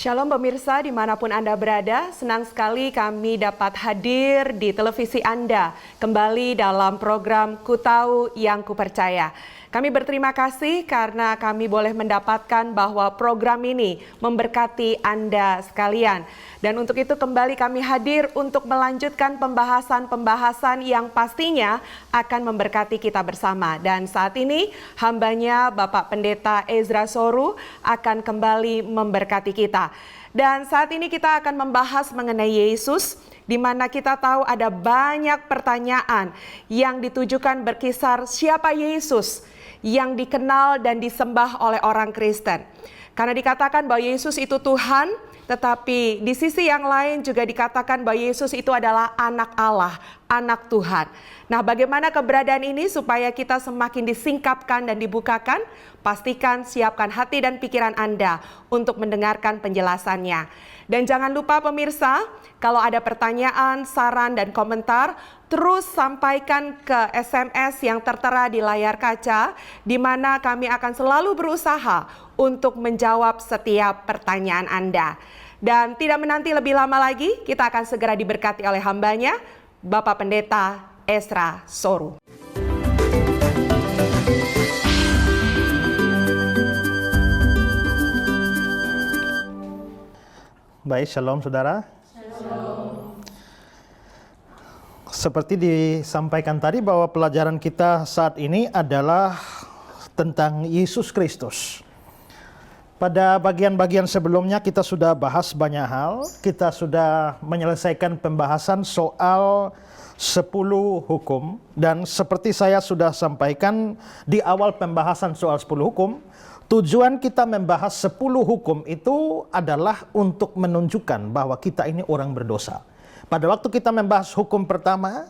Shalom pemirsa dimanapun Anda berada, senang sekali kami dapat hadir di televisi Anda kembali dalam program Ku Tahu Yang Kupercaya. Kami berterima kasih karena kami boleh mendapatkan bahwa program ini memberkati Anda sekalian. Dan untuk itu kembali kami hadir untuk melanjutkan pembahasan-pembahasan yang pastinya akan memberkati kita bersama. Dan saat ini hambanya Bapak Pendeta Ezra Soru akan kembali memberkati kita. Dan saat ini kita akan membahas mengenai Yesus, di mana kita tahu ada banyak pertanyaan yang ditujukan berkisar siapa Yesus yang dikenal dan disembah oleh orang Kristen. Karena dikatakan bahwa Yesus itu Tuhan, tetapi di sisi yang lain juga dikatakan bahwa Yesus itu adalah anak Allah, anak Tuhan. Nah, bagaimana keberadaan ini supaya kita semakin disingkapkan dan dibukakan? Pastikan siapkan hati dan pikiran Anda untuk mendengarkan penjelasannya. Dan jangan lupa pemirsa, kalau ada pertanyaan, saran, dan komentar, terus sampaikan ke SMS yang tertera di layar kaca, di mana kami akan selalu berusaha untuk menjawab setiap pertanyaan Anda. Dan tidak menanti lebih lama lagi, kita akan segera diberkati oleh hambanya, Bapak Pendeta Ezra Soru. Baik, shalom saudara. Shalom. Seperti disampaikan tadi bahwa pelajaran kita saat ini adalah tentang Yesus Kristus. Pada bagian-bagian sebelumnya kita sudah bahas banyak hal. Kita sudah menyelesaikan pembahasan soal 10 hukum. Dan seperti saya sudah sampaikan di awal pembahasan soal 10 hukum, tujuan kita membahas 10 hukum itu adalah untuk menunjukkan bahwa kita ini orang berdosa. Pada waktu kita membahas hukum pertama,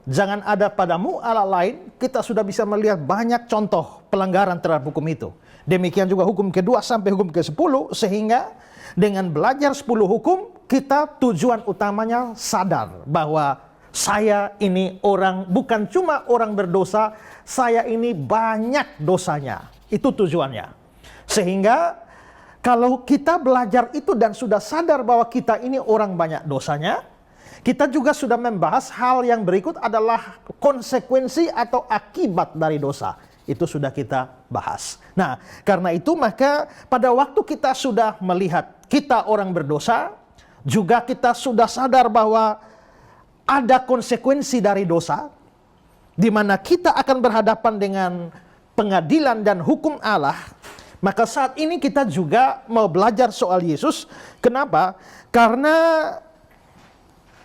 jangan ada padamu Allah lain, kita sudah bisa melihat banyak contoh pelanggaran terhadap hukum itu. Demikian juga hukum kedua sampai hukum ke-10, sehingga dengan belajar 10 hukum, kita tujuan utamanya sadar bahwa saya ini orang, bukan cuma orang berdosa, saya ini banyak dosanya. Itu tujuannya. Sehingga kalau kita belajar itu dan sudah sadar bahwa kita ini orang banyak dosanya, kita juga sudah membahas hal yang berikut adalah konsekuensi atau akibat dari dosa. Itu sudah kita bahas. Nah, karena itu maka pada waktu kita sudah melihat kita orang berdosa, juga kita sudah sadar bahwa ada konsekuensi dari dosa, di mana kita akan berhadapan dengan pengadilan dan hukum Allah. Maka saat ini kita juga mau belajar soal Yesus. Kenapa? Karena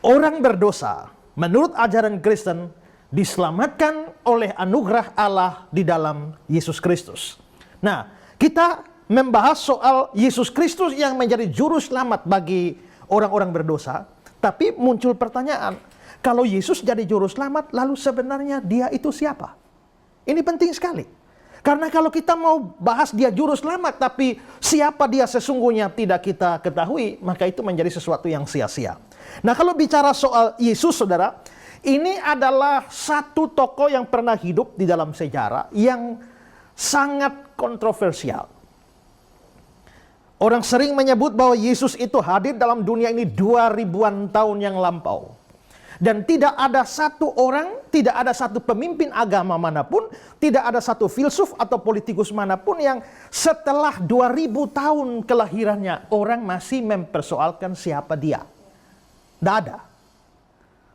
orang berdosa menurut ajaran Kristen diselamatkan oleh anugerah Allah di dalam Yesus Kristus. Nah, kita membahas soal Yesus Kristus yang menjadi juru selamat bagi orang-orang berdosa. Tapi muncul pertanyaan, kalau Yesus jadi juru selamat, lalu sebenarnya dia itu siapa? Ini penting sekali. Karena kalau kita mau bahas dia juru selamat, tapi siapa dia sesungguhnya tidak kita ketahui, maka itu menjadi sesuatu yang sia-sia. Nah, kalau bicara soal Yesus, saudara, ini adalah satu tokoh yang pernah hidup di dalam sejarah yang sangat kontroversial. Orang sering menyebut bahwa Yesus itu hadir dalam dunia ini 2000-an tahun yang lampau. Dan tidak ada satu orang, tidak ada satu pemimpin agama manapun, tidak ada satu filsuf atau politikus manapun yang setelah 2000 tahun kelahirannya orang masih mempersoalkan siapa dia. Tidak ada.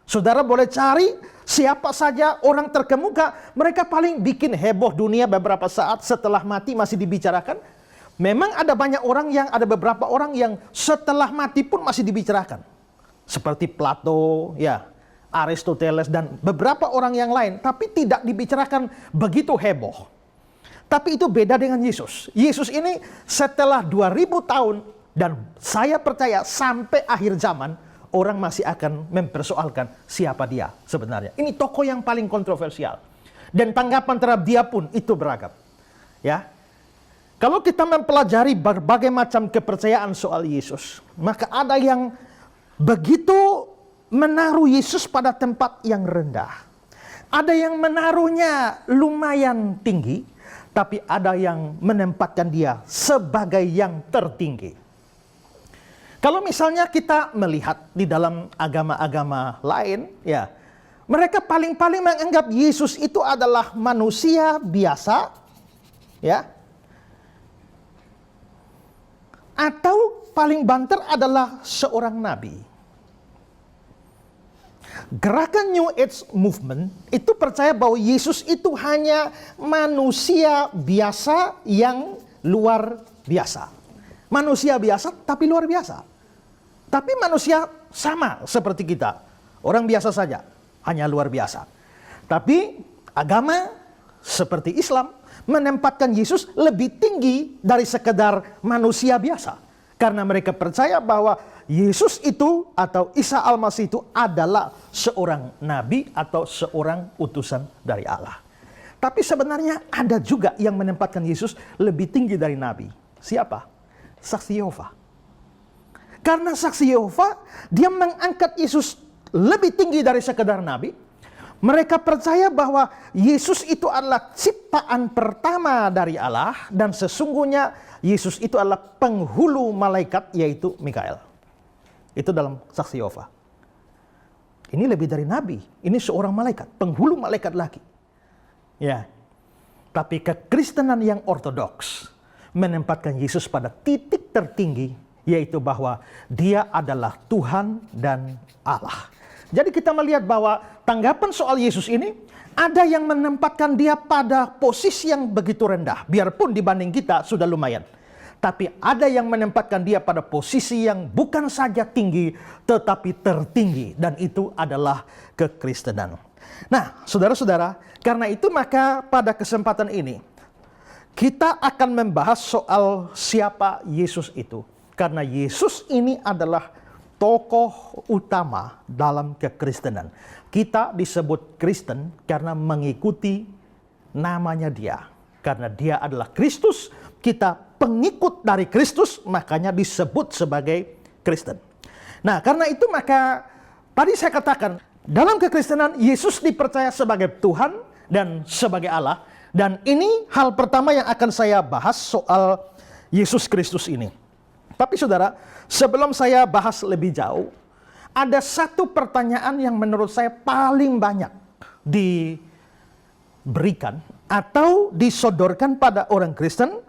Saudara boleh cari siapa saja orang terkemuka, mereka paling bikin heboh dunia beberapa saat setelah mati masih dibicarakan. Memang ada banyak orang yang, ada beberapa orang yang setelah mati pun masih dibicarakan. Seperti Plato, ya, Aristoteles, dan beberapa orang yang lain. Tapi tidak dibicarakan begitu heboh. Tapi itu beda dengan Yesus. Yesus ini setelah 2000 tahun, dan saya percaya sampai akhir zaman, orang masih akan mempersoalkan siapa dia sebenarnya. Ini tokoh yang paling kontroversial. Dan tanggapan terhadap dia pun itu beragam. Ya. Kalau kita mempelajari berbagai macam kepercayaan soal Yesus, maka ada yang begitu menaruh Yesus pada tempat yang rendah. Ada yang menaruhnya lumayan tinggi, tapi ada yang menempatkan dia sebagai yang tertinggi. Kalau misalnya kita melihat di dalam agama-agama lain, ya, mereka paling-paling menganggap Yesus itu adalah manusia biasa, ya, atau paling banter adalah seorang nabi. Gerakan New Age Movement itu percaya bahwa Yesus itu hanya manusia biasa yang luar biasa. Manusia biasa tapi luar biasa. Tapi manusia sama seperti kita. Orang biasa saja, hanya luar biasa. Tapi agama seperti Islam menempatkan Yesus lebih tinggi dari sekedar manusia biasa. Karena mereka percaya bahwa Yesus itu atau Isa Al-Masih itu adalah seorang nabi atau seorang utusan dari Allah. Tapi sebenarnya ada juga yang menempatkan Yesus lebih tinggi dari nabi. Siapa? Saksi Yehova. Karena saksi Yehova, dia mengangkat Yesus lebih tinggi dari sekedar nabi. Mereka percaya bahwa Yesus itu adalah ciptaan pertama dari Allah, dan sesungguhnya Yesus itu adalah penghulu malaikat, yaitu Mikael. Itu dalam saksi Yehova. Ini lebih dari nabi, ini seorang malaikat, penghulu malaikat lagi. Ya. Tapi kekristenan yang ortodoks menempatkan Yesus pada titik tertinggi, yaitu bahwa dia adalah Tuhan dan Allah. Jadi kita melihat bahwa tanggapan soal Yesus ini, ada yang menempatkan dia pada posisi yang begitu rendah, biarpun dibanding kita sudah lumayan. Tapi ada yang menempatkan dia pada posisi yang bukan saja tinggi, tetapi tertinggi. Dan itu adalah kekristenan. Nah, saudara-saudara, karena itu maka pada kesempatan ini, kita akan membahas soal siapa Yesus itu. Karena Yesus ini adalah tokoh utama dalam kekristenan. Kita disebut Kristen karena mengikuti namanya dia. Karena dia adalah Kristus, kita pengikut dari Kristus, makanya disebut sebagai Kristen. Nah, karena itu maka tadi saya katakan, dalam kekristenan Yesus dipercaya sebagai Tuhan dan sebagai Allah. Dan ini hal pertama yang akan saya bahas soal Yesus Kristus ini. Tapi saudara, sebelum saya bahas lebih jauh, ada satu pertanyaan yang menurut saya paling banyak diberikan atau disodorkan pada orang Kristen.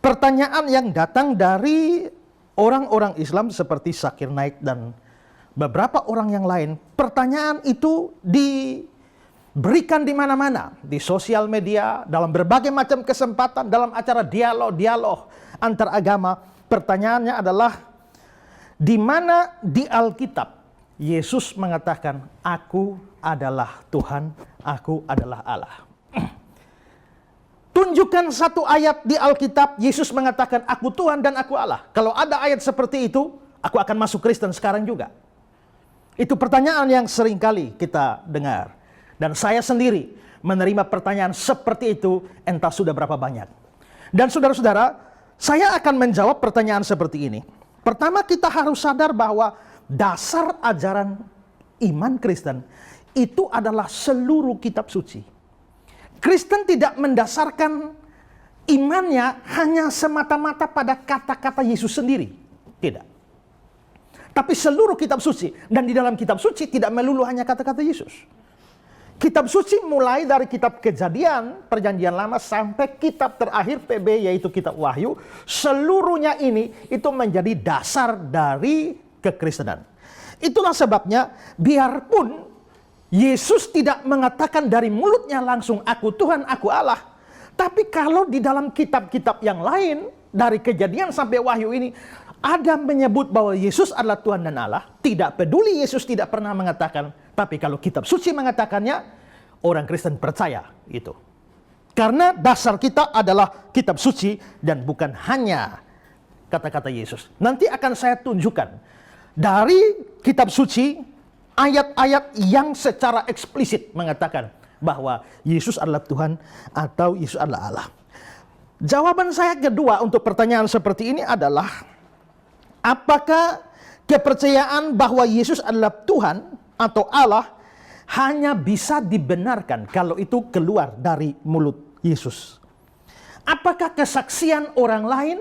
Pertanyaan yang datang dari orang-orang Islam seperti Zakir Naik dan beberapa orang yang lain. Pertanyaan itu diberikan di mana-mana, di sosial media, dalam berbagai macam kesempatan, dalam acara dialog-dialog antar agama. Pertanyaannya adalah, di mana di Alkitab Yesus mengatakan, "Aku adalah Tuhan, aku adalah Allah"? Tunjukkan satu ayat di Alkitab Yesus mengatakan, "Aku Tuhan dan aku Allah." Kalau ada ayat seperti itu, aku akan masuk Kristen sekarang juga. Itu pertanyaan yang sering kali kita dengar. Dan saya sendiri menerima pertanyaan seperti itu entah sudah berapa banyak. Dan saudara-saudara, saya akan menjawab pertanyaan seperti ini. Pertama, kita harus sadar bahwa dasar ajaran iman Kristen itu adalah seluruh kitab suci. Kristen tidak mendasarkan imannya hanya semata-mata pada kata-kata Yesus sendiri. Tidak. Tapi seluruh kitab suci. Dan di dalam kitab suci tidak melulu hanya kata-kata Yesus. Kitab suci mulai dari kitab Kejadian, Perjanjian Lama, sampai kitab terakhir PB, yaitu kitab Wahyu. Seluruhnya ini itu menjadi dasar dari kekristenan. Itulah sebabnya biarpun Yesus tidak mengatakan dari mulutnya langsung, "Aku Tuhan, aku Allah." Tapi kalau di dalam kitab-kitab yang lain, dari Kejadian sampai Wahyu ini, ada menyebut bahwa Yesus adalah Tuhan dan Allah. Tidak peduli Yesus tidak pernah mengatakan, tapi kalau kitab suci mengatakannya, orang Kristen percaya itu. Karena dasar kita adalah kitab suci dan bukan hanya kata-kata Yesus. Nanti akan saya tunjukkan dari kitab suci ayat-ayat yang secara eksplisit mengatakan bahwa Yesus adalah Tuhan atau Yesus adalah Allah. Jawaban saya kedua untuk pertanyaan seperti ini adalah, apakah kepercayaan bahwa Yesus adalah Tuhan atau Allah hanya bisa dibenarkan kalau itu keluar dari mulut Yesus? Apakah kesaksian orang lain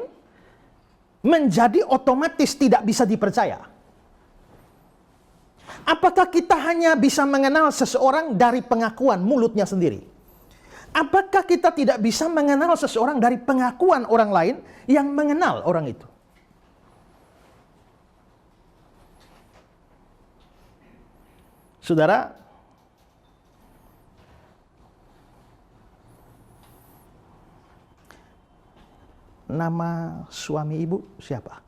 menjadi otomatis tidak bisa dipercaya? Apakah kita hanya bisa mengenal seseorang dari pengakuan mulutnya sendiri? Apakah kita tidak bisa mengenal seseorang dari pengakuan orang lain yang mengenal orang itu? Saudara, nama suami ibu siapa?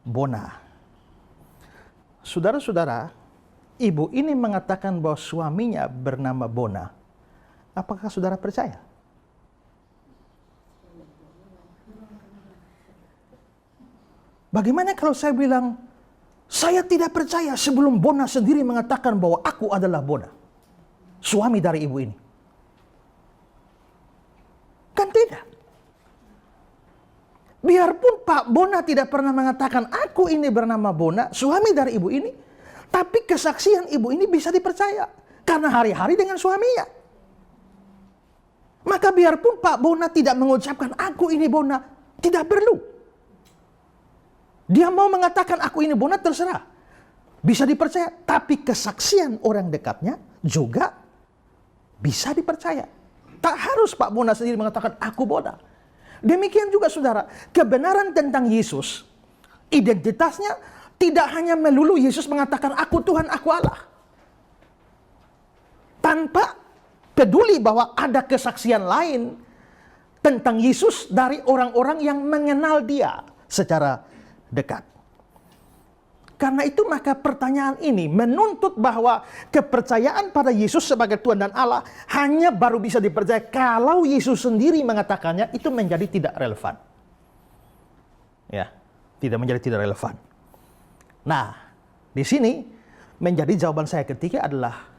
Bona. Saudara-saudara, ibu ini mengatakan bahwa suaminya bernama Bona. Apakah saudara percaya? Bagaimana kalau saya bilang, saya tidak percaya sebelum Bona sendiri mengatakan bahwa aku adalah Bona, suami dari ibu ini? Kan tidak. Biarpun Pak Bona tidak pernah mengatakan, aku ini bernama Bona, suami dari ibu ini, tapi kesaksian ibu ini bisa dipercaya. Karena hari-hari dengan suaminya. Maka biarpun Pak Bona tidak mengucapkan, aku ini Bona, tidak perlu. Dia mau mengatakan, aku ini Bona, terserah. Bisa dipercaya, tapi kesaksian orang dekatnya juga bisa dipercaya. Tak harus Pak Bona sendiri mengatakan, aku Bona. Demikian juga saudara, kebenaran tentang Yesus, identitasnya tidak hanya melulu Yesus mengatakan aku Tuhan, aku Allah. Tanpa peduli bahwa ada kesaksian lain tentang Yesus dari orang-orang yang mengenal dia secara dekat. Karena itu maka pertanyaan ini menuntut bahwa kepercayaan pada Yesus sebagai Tuhan dan Allah hanya baru bisa dipercaya kalau Yesus sendiri mengatakannya, itu menjadi tidak relevan. Ya, tidak menjadi tidak relevan. Nah, di sini menjadi jawaban saya ketiga adalah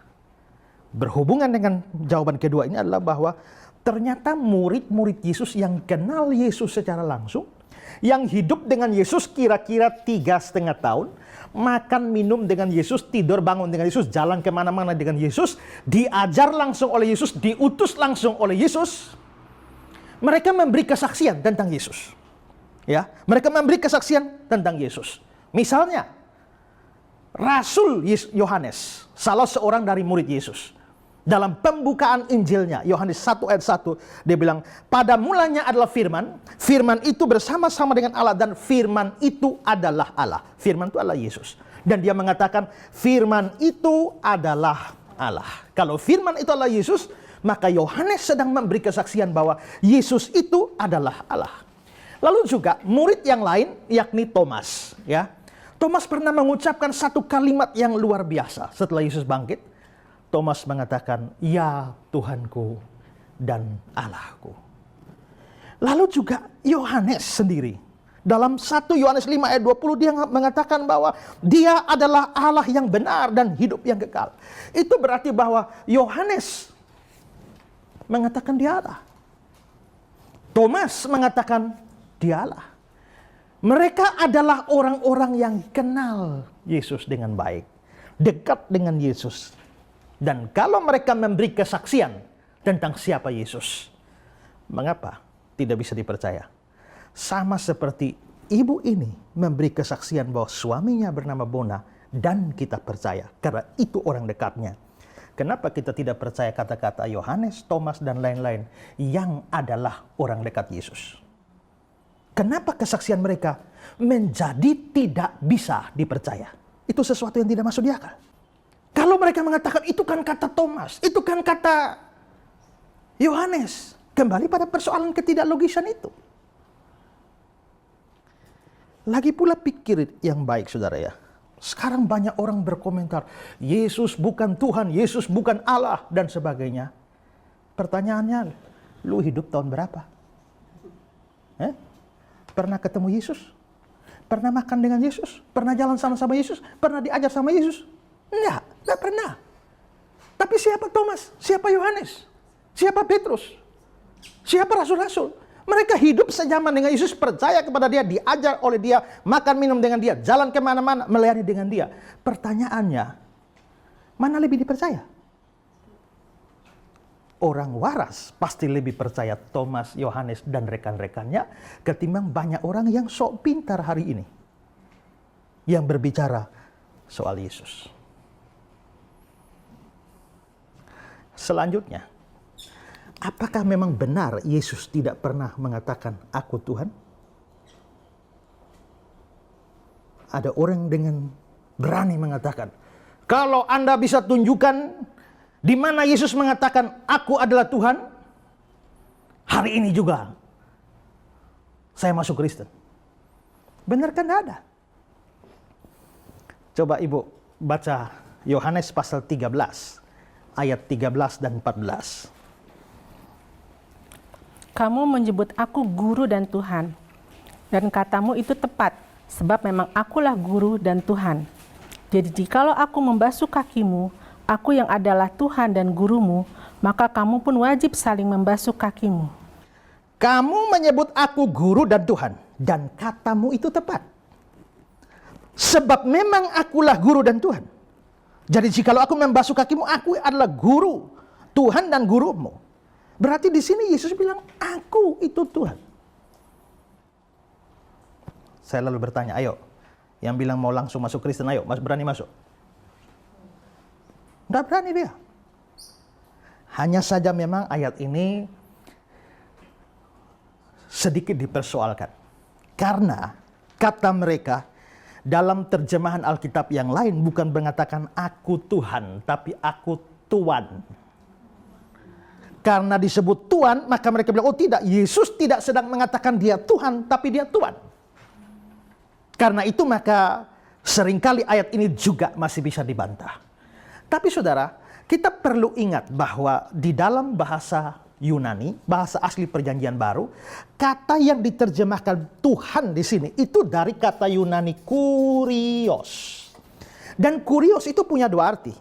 berhubungan dengan jawaban kedua ini adalah bahwa ternyata murid-murid Yesus yang kenal Yesus secara langsung, yang hidup dengan Yesus kira-kira 3,5 tahun, makan minum dengan Yesus, tidur bangun dengan Yesus, jalan kemana-mana dengan Yesus, diajar langsung oleh Yesus, diutus langsung oleh Yesus, mereka memberi kesaksian tentang Yesus. Ya, mereka memberi kesaksian tentang Yesus. Misalnya, Rasul Yohanes, salah seorang dari murid Yesus, dalam pembukaan Injilnya, Yohanes 1 ayat 1, dia bilang, pada mulanya adalah firman, firman itu bersama-sama dengan Allah, dan firman itu adalah Allah. Firman itu adalah Yesus. Dan dia mengatakan, firman itu adalah Allah. Kalau firman itu adalah Yesus, maka Yohanes sedang memberi kesaksian bahwa Yesus itu adalah Allah. Lalu juga murid yang lain, yakni Thomas. Ya, Thomas pernah mengucapkan satu kalimat yang luar biasa setelah Yesus bangkit. Thomas mengatakan, ya Tuhanku dan Allahku. Lalu juga Yohanes sendiri. Dalam 1 Yohanes 5 ayat 20 dia mengatakan bahwa dia adalah Allah yang benar dan hidup yang kekal. Itu berarti bahwa Yohanes mengatakan dia Allah. Thomas mengatakan dia Allah. Mereka adalah orang-orang yang kenal Yesus dengan baik. Dekat dengan Yesus. Dan kalau mereka memberi kesaksian tentang siapa Yesus, mengapa tidak bisa dipercaya? Sama seperti ibu ini memberi kesaksian bahwa suaminya bernama Bona, dan kita percaya karena itu orang dekatnya. Kenapa kita tidak percaya kata-kata Yohanes, Thomas, dan lain-lain yang adalah orang dekat Yesus? Kenapa kesaksian mereka menjadi tidak bisa dipercaya? Itu sesuatu yang tidak masuk di akal. Kalau mereka mengatakan itu kan kata Thomas, itu kan kata Yohanes, kembali pada persoalan ketidaklogisan itu. Lagi pula pikir yang baik saudara ya. Sekarang banyak orang berkomentar, Yesus bukan Tuhan, Yesus bukan Allah, dan sebagainya. Pertanyaannya, lu hidup tahun berapa? Pernah ketemu Yesus? Pernah makan dengan Yesus? Pernah jalan sama-sama Yesus? Pernah diajar sama Yesus? Enggak pernah. Tapi siapa Thomas? Siapa Yohanes? Siapa Petrus? Siapa rasul-rasul? Mereka hidup sejaman dengan Yesus, percaya kepada dia, diajar oleh dia, makan minum dengan dia, jalan kemana-mana, melayani dengan dia. Pertanyaannya, mana lebih dipercaya? orang waras pasti lebih percaya Thomas, Yohanes, dan rekan-rekannya ketimbang banyak orang yang sok pintar hari ini yang berbicara soal Yesus. Selanjutnya, apakah memang benar Yesus tidak pernah mengatakan aku Tuhan? Ada orang dengan berani mengatakan, kalau Anda bisa tunjukkan di mana Yesus mengatakan aku adalah Tuhan, hari ini juga saya masuk Kristen. Benar kan? Tidak ada. Coba Ibu baca Yohanes pasal 13 ayat 13 dan 14. Kamu menyebut aku guru dan Tuhan, dan katamu itu tepat, sebab memang akulah guru dan Tuhan. Jadi jikalau aku membasuh kakimu, aku yang adalah Tuhan dan gurumu, maka kamu pun wajib saling membasuh kakimu. Kamu menyebut aku guru dan Tuhan, dan katamu itu tepat. Sebab memang akulah guru dan Tuhan. Jadi jikalau aku membasuh kakimu, aku adalah guru, Tuhan dan gurumu. Berarti di sini Yesus bilang, aku itu Tuhan. Saya lalu bertanya, ayo, yang bilang mau langsung masuk Kristen, ayo, Mas berani masuk? Nggak berani dia. Hanya saja memang ayat ini sedikit dipersoalkan. Karena kata mereka dalam terjemahan Alkitab yang lain bukan mengatakan aku Tuhan, tapi aku Tuan. Karena disebut Tuan, maka mereka bilang, oh tidak, Yesus tidak sedang mengatakan dia Tuhan, tapi dia Tuan. Karena itu maka seringkali ayat ini juga masih bisa dibantah. Tapi saudara, kita perlu ingat bahwa di dalam bahasa Yunani, bahasa asli Perjanjian Baru, kata yang diterjemahkan Tuhan di sini itu dari kata Yunani kurios. Dan kurios itu punya dua arti.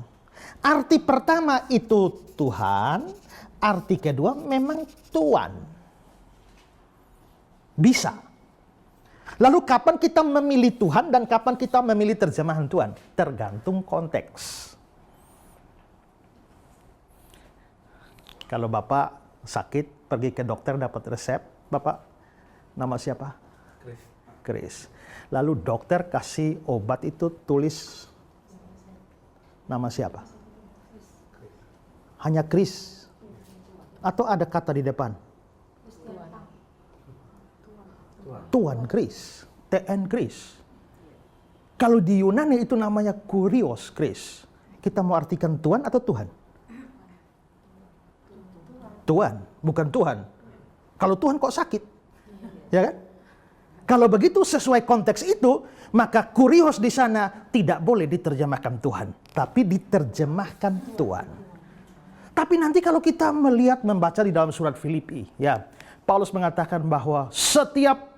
Arti pertama itu Tuhan, arti kedua memang Tuan. Bisa. Lalu kapan kita memilih Tuhan dan kapan kita memilih terjemahan Tuhan? Tergantung konteks. Kalau Bapak sakit, pergi ke dokter dapat resep, Bapak nama siapa? Chris. Lalu dokter kasih obat itu tulis nama siapa? Hanya Chris. Atau ada kata di depan? Tuan Chris, TN Chris. Kalau di Yunani itu namanya kurios Chris. Kita mau artikan Tuan atau Tuhan? Tuhan, bukan Tuhan. Kalau Tuhan kok sakit? Ya kan? Kalau begitu sesuai konteks itu, maka kurios di sana tidak boleh diterjemahkan Tuhan, tapi diterjemahkan Tuan. Tapi nanti kalau kita melihat membaca di dalam surat Filipi, ya, Paulus mengatakan bahwa setiap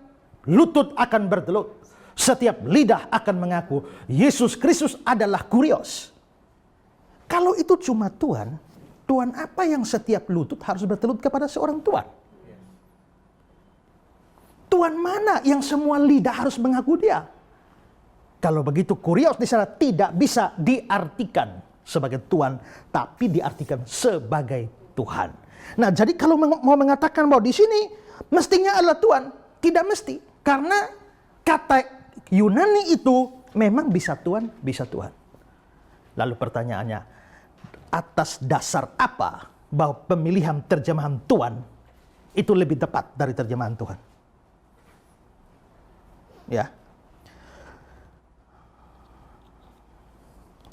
lutut akan bertelut, setiap lidah akan mengaku Yesus Kristus adalah kurios. Kalau itu cuma Tuhan, Tuhan apa yang setiap lutut harus bertelut kepada seorang Tuhan? Tuhan mana yang semua lidah harus mengaku dia? Kalau begitu kurios di sana tidak bisa diartikan sebagai Tuhan, tapi diartikan sebagai Tuhan. Nah, jadi kalau mau mengatakan bahwa di sini mestinya adalah Tuhan, tidak mesti. Karena kata Yunani itu memang bisa Tuhan, bisa Tuhan. Lalu pertanyaannya, atas dasar apa bahwa pemilihan terjemahan Tuhan itu lebih tepat dari terjemahan Tuhan? Ya.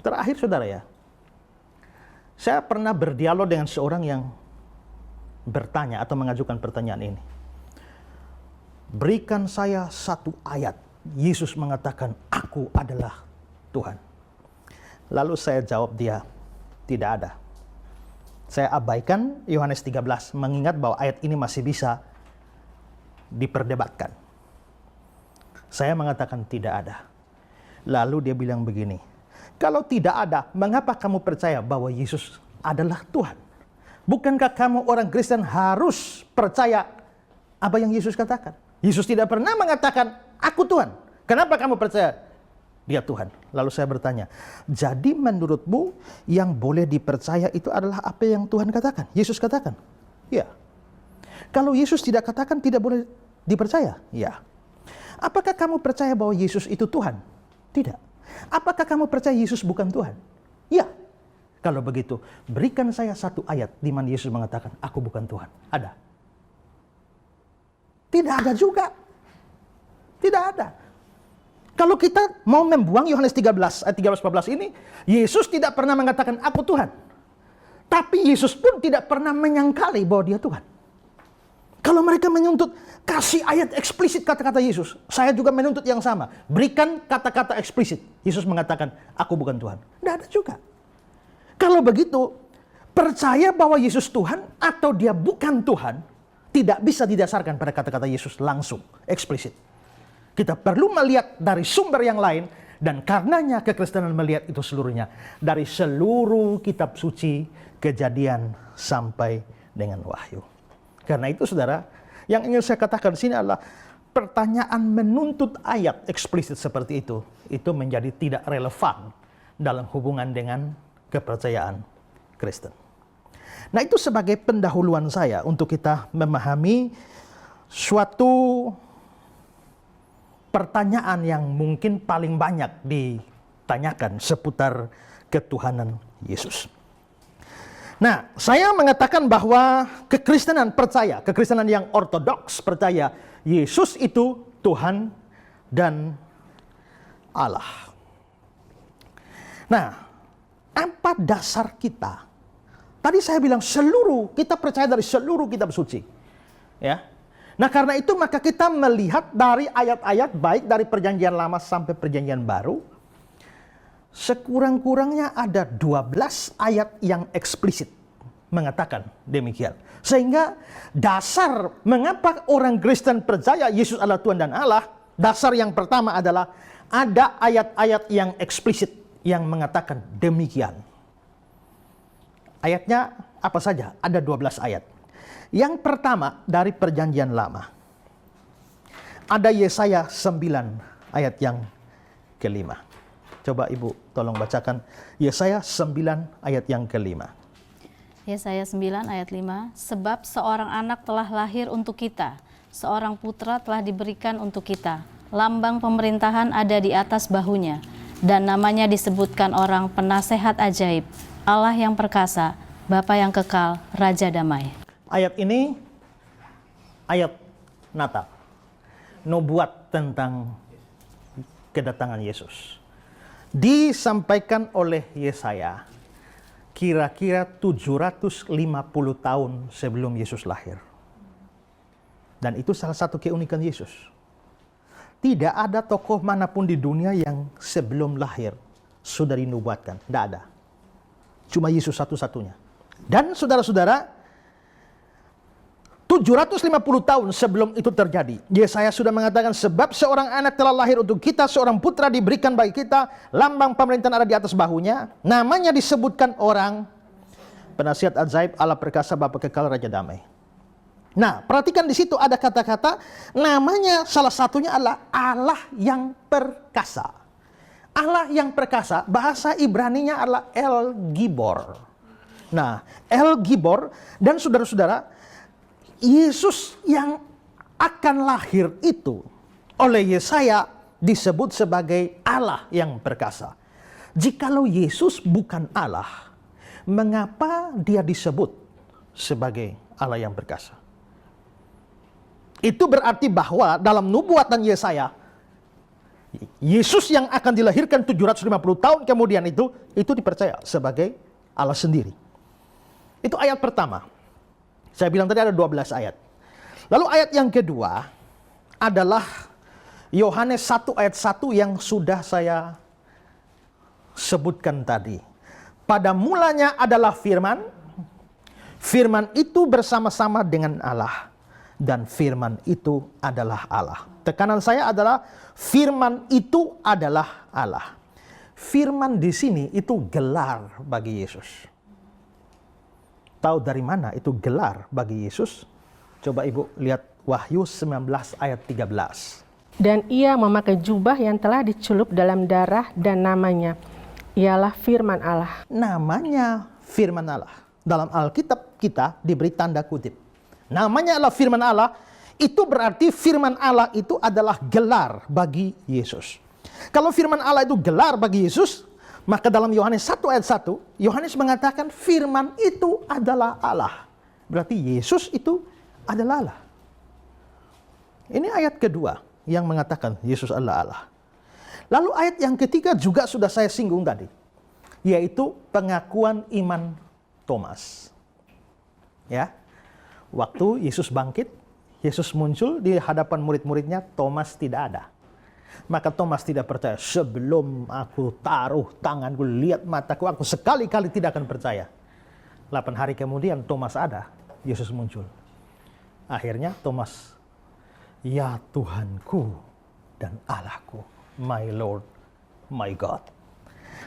Terakhir saudara ya, saya pernah berdialog dengan seorang yang bertanya atau mengajukan pertanyaan ini. Berikan saya satu ayat. Yesus mengatakan, aku adalah Tuhan. Lalu saya jawab dia, tidak ada. Saya abaikan Yohanes 13, mengingat bahwa ayat ini masih bisa diperdebatkan. Saya mengatakan tidak ada. Lalu dia bilang begini, kalau tidak ada, mengapa kamu percaya bahwa Yesus adalah Tuhan? Bukankah kamu orang Kristen harus percaya apa yang Yesus katakan? Yesus tidak pernah mengatakan, aku Tuhan. Kenapa kamu percaya dia Tuhan. Lalu saya bertanya, jadi menurutmu yang boleh dipercaya itu adalah apa yang Tuhan katakan? Yesus katakan? Ya. Kalau Yesus tidak katakan tidak boleh dipercaya? Ya. Apakah kamu percaya bahwa Yesus itu Tuhan? Tidak. Apakah kamu percaya Yesus bukan Tuhan? Ya. Kalau begitu, berikan saya satu ayat di mana Yesus mengatakan, aku bukan Tuhan. Ada? Tidak ada juga. Tidak ada. Kalau kita mau membuang Yohanes 13 ayat 13-14 ini, Yesus tidak pernah mengatakan aku Tuhan. Tapi Yesus pun tidak pernah menyangkali bahwa dia Tuhan. Kalau mereka menuntut kasih ayat eksplisit kata-kata Yesus, saya juga menuntut yang sama. Berikan kata-kata eksplisit. Yesus mengatakan aku bukan Tuhan. Tidak ada juga. Kalau begitu, percaya bahwa Yesus Tuhan atau dia bukan Tuhan tidak bisa didasarkan pada kata-kata Yesus langsung, eksplisit. Kita perlu melihat dari sumber yang lain, dan karenanya kekristenan melihat itu seluruhnya. Dari seluruh kitab suci, Kejadian sampai dengan Wahyu. Karena itu saudara, yang ingin saya katakan di sini adalah pertanyaan menuntut ayat eksplisit seperti itu menjadi tidak relevan dalam hubungan dengan kepercayaan Kristen. Nah, itu sebagai pendahuluan saya untuk kita memahami suatu pertanyaan yang mungkin paling banyak ditanyakan seputar ketuhanan Yesus. Nah, saya mengatakan bahwa kekristenan percaya, kekristenan yang ortodoks percaya Yesus itu Tuhan dan Allah. Nah, apa dasar kita? Tadi saya bilang kita percaya dari seluruh kitab suci. Ya. Nah, karena itu maka kita melihat dari ayat-ayat baik dari perjanjian lama sampai perjanjian baru, sekurang-kurangnya ada 12 ayat yang eksplisit mengatakan demikian. Sehingga dasar mengapa orang Kristen percaya Yesus adalah Tuhan dan Allah, dasar yang pertama adalah ada ayat-ayat yang eksplisit yang mengatakan demikian. Ayatnya apa saja? Ada 12 ayat. Yang pertama dari perjanjian lama. Ada Yesaya 9 ayat yang kelima. Coba Ibu tolong bacakan Yesaya 9 ayat yang kelima. Yesaya 9 ayat 5, sebab seorang anak telah lahir untuk kita, seorang putra telah diberikan untuk kita. Lambang pemerintahan ada di atas bahunya, dan namanya disebutkan orang penasehat ajaib, Allah yang perkasa, Bapa yang kekal, Raja damai. Ayat ini ayat Natal, nubuat tentang kedatangan Yesus. Disampaikan oleh Yesaya kira-kira 750 tahun sebelum Yesus lahir. Dan itu salah satu keunikan Yesus. Tidak ada tokoh manapun di dunia yang sebelum lahir sudah dinubuatkan. Tidak ada. Cuma Yesus satu-satunya. Dan saudara-saudara, 750 tahun sebelum itu terjadi, Yesaya sudah mengatakan, sebab seorang anak telah lahir untuk kita, seorang putra diberikan bagi kita, lambang pemerintahan ada di atas bahunya, namanya disebutkan orang penasihat ajaib, Allah perkasa, Bapa kekal, Raja damai. Nah, perhatikan di situ ada kata-kata, namanya salah satunya adalah Allah yang perkasa. Allah yang perkasa, bahasa Ibraninya adalah El Gibor. Nah, El Gibor, dan saudara-saudara, Yesus yang akan lahir itu oleh Yesaya disebut sebagai Allah yang perkasa. Jikalau Yesus bukan Allah, mengapa dia disebut sebagai Allah yang perkasa? Itu berarti bahwa dalam nubuatan Yesaya, Yesus yang akan dilahirkan 750 tahun kemudian itu dipercaya sebagai Allah sendiri. Itu ayat pertama. Saya bilang tadi ada 12 ayat. Lalu ayat yang kedua adalah Yohanes 1 ayat 1 yang sudah saya sebutkan tadi. Pada mulanya adalah firman. Firman itu bersama-sama dengan Allah. Dan firman itu adalah Allah. Tekanan saya adalah firman itu adalah Allah. Firman di sini itu gelar bagi Yesus. Tahu dari mana itu gelar bagi Yesus? Coba Ibu lihat Wahyu 19 ayat 13. Dan ia memakai jubah yang telah dicelup dalam darah, dan namanya ialah Firman Allah. Namanya firman Allah. Dalam Alkitab kita diberi tanda kutip. Namanya adalah firman Allah, itu berarti firman Allah itu adalah gelar bagi Yesus. Kalau firman Allah itu gelar bagi Yesus, maka dalam Yohanes 1 ayat 1, Yohanes mengatakan firman itu adalah Allah. Berarti Yesus itu adalah Allah. Ini ayat kedua yang mengatakan Yesus adalah Allah. Lalu ayat yang ketiga juga sudah saya singgung tadi, yaitu pengakuan iman Thomas. Ya, waktu Yesus bangkit, Yesus muncul di hadapan murid-muridnya, Thomas tidak ada. Maka Thomas tidak percaya. Sebelum aku taruh tanganku, lihat mataku, aku sekali-kali tidak akan percaya. 8 hari kemudian Thomas ada, Yesus muncul. Akhirnya Thomas, ya Tuhanku dan Allahku, my Lord, my God.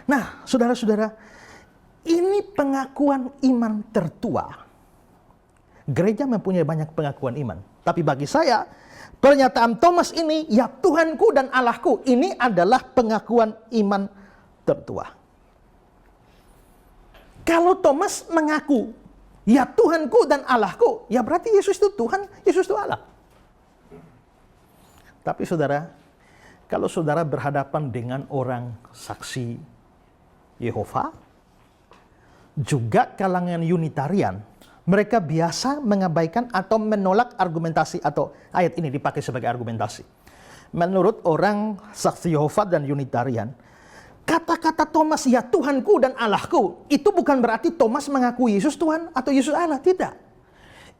Nah, saudara-saudara, ini pengakuan iman tertua. Gereja mempunyai banyak pengakuan iman. Tapi bagi saya, pernyataan Thomas ini, ya Tuhanku dan Allahku, ini adalah pengakuan iman tertua. Kalau Thomas mengaku, ya Tuhanku dan Allahku, ya berarti Yesus itu Tuhan, Yesus itu Allah. Tapi saudara, kalau saudara berhadapan dengan orang saksi Yehova, juga kalangan Unitarian, mereka biasa mengabaikan atau menolak argumentasi, atau ayat ini dipakai sebagai argumentasi. Menurut orang saksi Yehova dan Unitarian, kata-kata Thomas, ya Tuhanku dan Allahku, itu bukan berarti Thomas mengaku Yesus Tuhan atau Yesus Allah, tidak.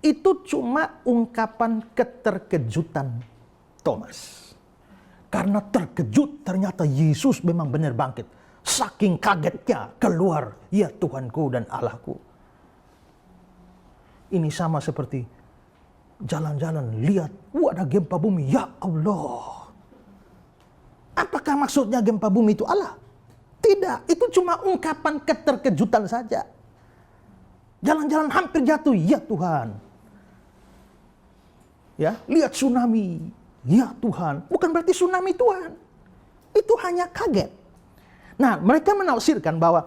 Itu cuma ungkapan keterkejutan Thomas. Karena terkejut ternyata Yesus memang benar bangkit. Saking kagetnya keluar, ya Tuhanku dan Allahku. Ini sama seperti jalan-jalan, lihat, ada gempa bumi, ya Allah. Apakah maksudnya gempa bumi itu Allah? Tidak, itu cuma ungkapan keterkejutan saja. Jalan-jalan hampir jatuh, ya Tuhan. Ya, lihat tsunami, ya Tuhan. Bukan berarti tsunami Tuhan. Itu hanya kaget. Nah, mereka menafsirkan bahwa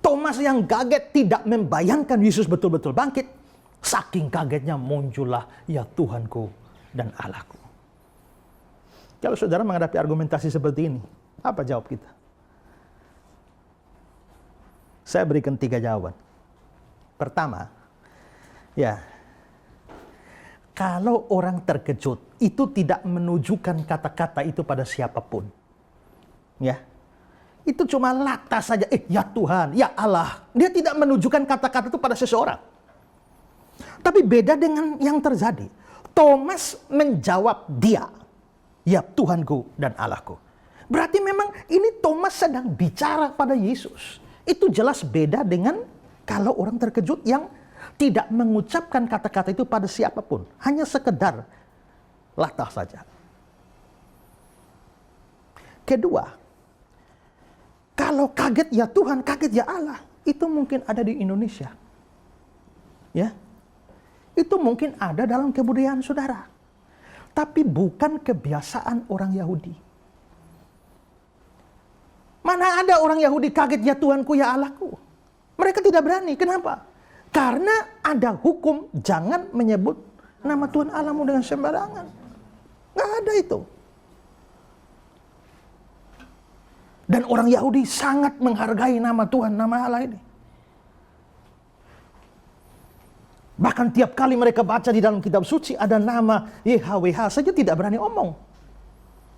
Thomas yang kaget tidak membayangkan Yesus betul-betul bangkit. Saking kagetnya muncullah, ya Tuhanku dan Allahku. Kalau saudara menghadapi argumentasi seperti ini, apa jawab kita? Saya berikan 3 jawaban. Pertama, ya, kalau orang terkejut, itu tidak menunjukkan kata-kata itu pada siapapun. Ya, itu cuma lantas saja, ya Tuhan, ya Allah. Dia tidak menunjukkan kata-kata itu pada seseorang. Tapi beda dengan yang terjadi. Thomas menjawab dia, ya Tuhanku dan Allahku. Berarti memang ini Thomas sedang bicara pada Yesus. Itu jelas beda dengan kalau orang terkejut yang tidak mengucapkan kata-kata itu pada siapapun. Hanya sekedar latah saja. Kedua, kalau kaget ya Tuhan, kaget ya Allah, itu mungkin ada di Indonesia. Ya. Itu mungkin ada dalam kebudayaan saudara. Tapi bukan kebiasaan orang Yahudi. Mana ada orang Yahudi kaget ya Tuhanku ya Allahku. Mereka tidak berani. Kenapa? Karena ada hukum jangan menyebut nama Tuhan Allahmu dengan sembarangan. Nggak ada itu. Dan orang Yahudi sangat menghargai nama Tuhan, nama Allah ini. Bahkan tiap kali mereka baca di dalam kitab suci ada nama YHWH saja tidak berani omong.